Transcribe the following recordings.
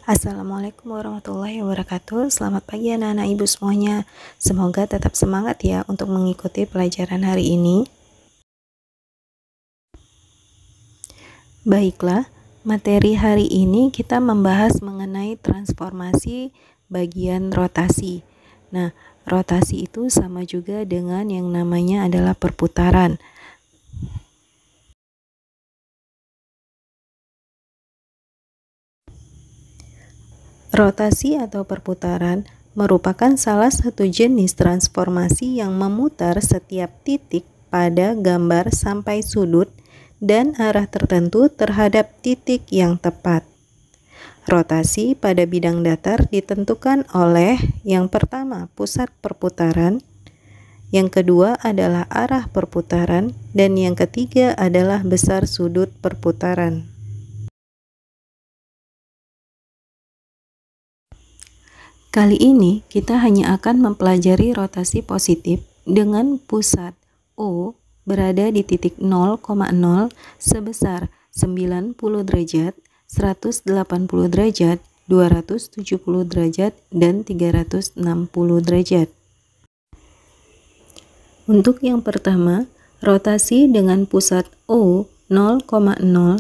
Assalamualaikum warahmatullahi wabarakatuh. Selamat pagi anak-anak ibu semuanya. Semoga tetap semangat ya untuk mengikuti pelajaran hari ini. Baiklah, materi hari ini kita membahas mengenai transformasi bagian rotasi. Nah, rotasi itu sama juga dengan yang namanya adalah perputaran. Rotasi atau perputaran merupakan salah satu jenis transformasi yang memutar setiap titik pada gambar sampai sudut dan arah tertentu terhadap titik yang tepat. Rotasi pada bidang datar ditentukan oleh yang pertama pusat perputaran, yang kedua adalah arah perputaran, dan yang ketiga adalah besar sudut perputaran. Kali ini kita hanya akan mempelajari rotasi positif dengan pusat O berada di titik 0,0 sebesar 90 derajat, 180 derajat, 270 derajat, dan 360 derajat. Untuk yang pertama, rotasi dengan pusat O 0,0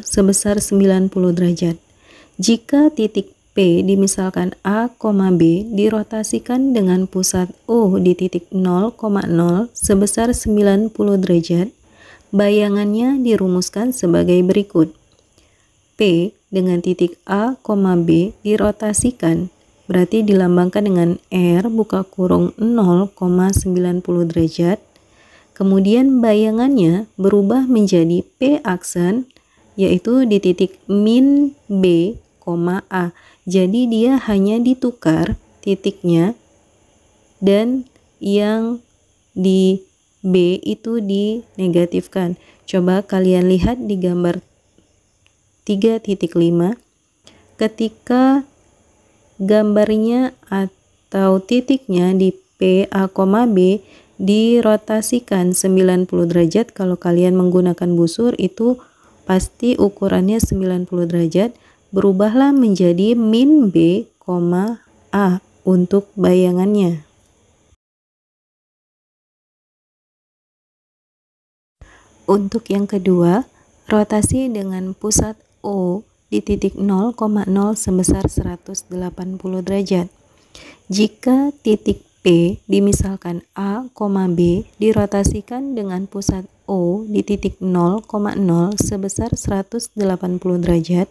sebesar 90 derajat. Jika titik P dimisalkan A, B dirotasikan dengan pusat O di titik 0,0 sebesar 90 derajat, bayangannya dirumuskan sebagai berikut. P dengan titik A, B dirotasikan, berarti dilambangkan dengan R buka kurung 0,90 derajat. Kemudian bayangannya berubah menjadi P aksen, yaitu di titik min B, A. Jadi dia hanya ditukar titiknya dan yang di B itu dinegatifkan. Coba kalian lihat di gambar 3.5. Ketika gambarnya atau titiknya di P, A, B dirotasikan 90 derajat, kalau kalian menggunakan busur itu pasti ukurannya 90 derajat, berubahlah menjadi min B, A untuk bayangannya. Untuk yang kedua, rotasi dengan pusat O di titik 0,0 sebesar 180 derajat. Jika titik P dimisalkan A, B dirotasikan dengan pusat O di titik 0,0 sebesar 180 derajat,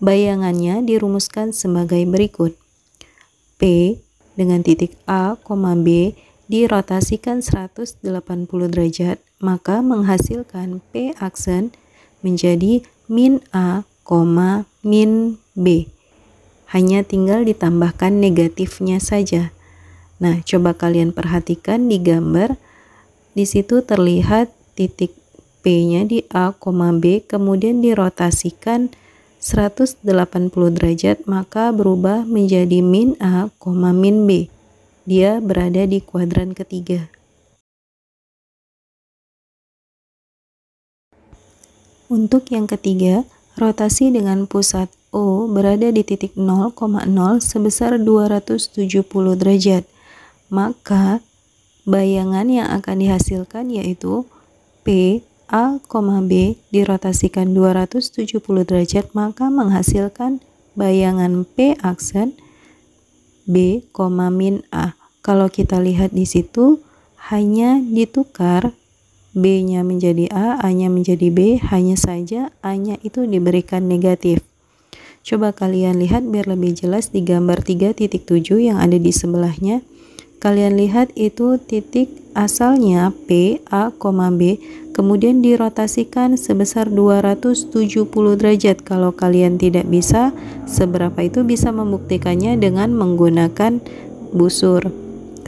bayangannya dirumuskan sebagai berikut. P dengan titik A, B dirotasikan 180 derajat, maka menghasilkan P aksen menjadi min A, min B. Hanya tinggal ditambahkan negatifnya saja. Nah, coba kalian perhatikan di gambar. Di situ terlihat titik P-nya di A, B, kemudian dirotasikan 180 derajat, maka berubah menjadi min A, min B. Dia berada di kuadran ketiga. Untuk yang ketiga, rotasi dengan pusat O berada di titik 0,0 sebesar 270 derajat. Maka bayangan yang akan dihasilkan yaitu P, A, B dirotasikan 270 derajat, maka menghasilkan bayangan P aksen B, min A. Kalau kita lihat di situ hanya ditukar B-nya menjadi A, A-nya menjadi B, hanya saja A-nya itu diberikan negatif. Coba kalian lihat biar lebih jelas di gambar 3.7 yang ada di sebelahnya. Kalian lihat itu titik asalnya P, A, B, kemudian dirotasikan sebesar 270 derajat. Kalau kalian tidak bisa seberapa itu, bisa membuktikannya dengan menggunakan busur.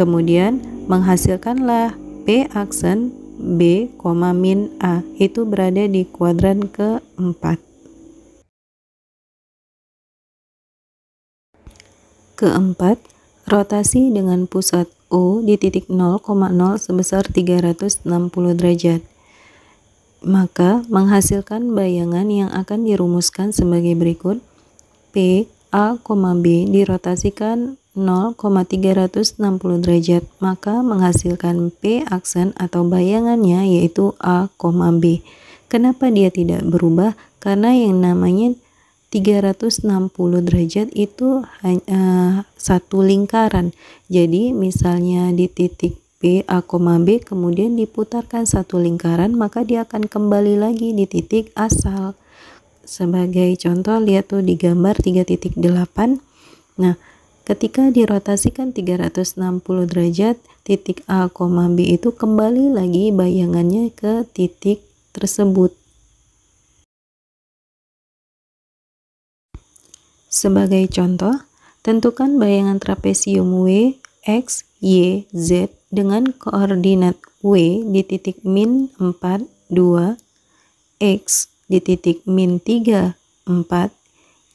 Kemudian menghasilkanlah P aksen B, min A, itu berada di kuadran keempat. Keempat, rotasi dengan pusat O di titik 0,0 sebesar 360 derajat. Maka menghasilkan bayangan yang akan dirumuskan sebagai berikut. P, A, B dirotasikan 0,360 derajat, maka menghasilkan P aksen atau bayangannya yaitu A, B. Kenapa dia tidak berubah? Karena yang namanya 360 derajat itu satu lingkaran. Jadi misalnya di titik P, A, B kemudian diputarkan satu lingkaran, maka dia akan kembali lagi di titik asal. Sebagai contoh, lihat tuh di gambar 3.8. Nah, ketika dirotasikan 360 derajat, titik A, B itu kembali lagi bayangannya ke titik tersebut. Sebagai contoh, tentukan bayangan trapesium W, X, Y, Z dengan koordinat W di titik min 4, 2, X di titik min 3, 4,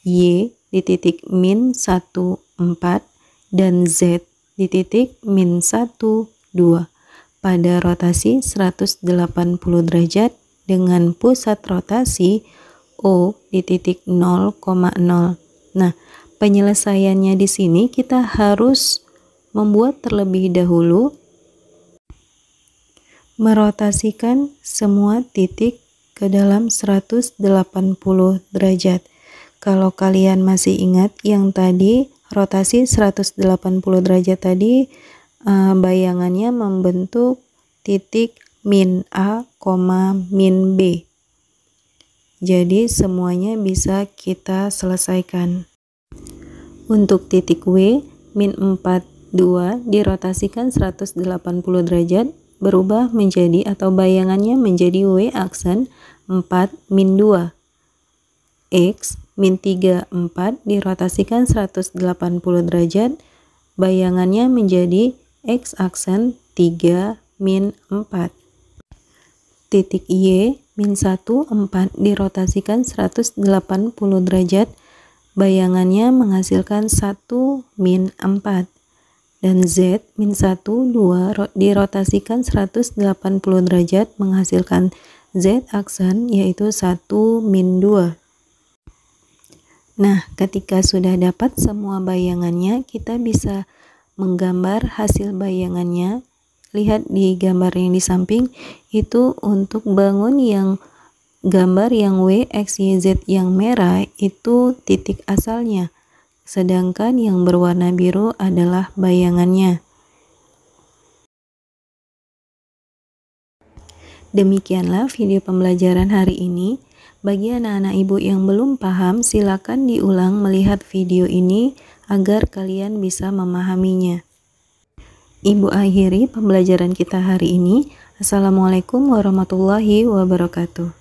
Y di titik min 1, 4, dan Z di titik min 1, 2 pada rotasi 180 derajat dengan pusat rotasi O di titik 0,0. Nah, penyelesaiannya di sini kita harus membuat terlebih dahulu merotasikan semua titik ke dalam 180 derajat. Kalau kalian masih ingat yang tadi rotasi 180 derajat tadi, bayangannya membentuk titik min A, min B. Jadi semuanya bisa kita selesaikan. Untuk titik W, min 4, 2 dirotasikan 180 derajat, berubah menjadi atau bayangannya menjadi W aksen 4, min 2. X, min 3, 4 dirotasikan 180 derajat, bayangannya menjadi X aksen 3, min 4. Titik Y, min 1, 4 dirotasikan 180 derajat, bayangannya menghasilkan 1, min 4. Dan Z, min 1, 2 dirotasikan 180 derajat menghasilkan Z aksen yaitu 1, min 2. Nah, ketika sudah dapat semua bayangannya, kita bisa menggambar hasil bayangannya. Lihat di gambar yang di samping, itu untuk bangun yang gambar yang W, X, Y, Z yang merah itu titik asalnya. Sedangkan yang berwarna biru adalah bayangannya. Demikianlah video pembelajaran hari ini. Bagi anak-anak ibu yang belum paham, silakan diulang melihat video ini agar kalian bisa memahaminya. Ibu akhiri pembelajaran kita hari ini. Assalamualaikum warahmatullahi wabarakatuh.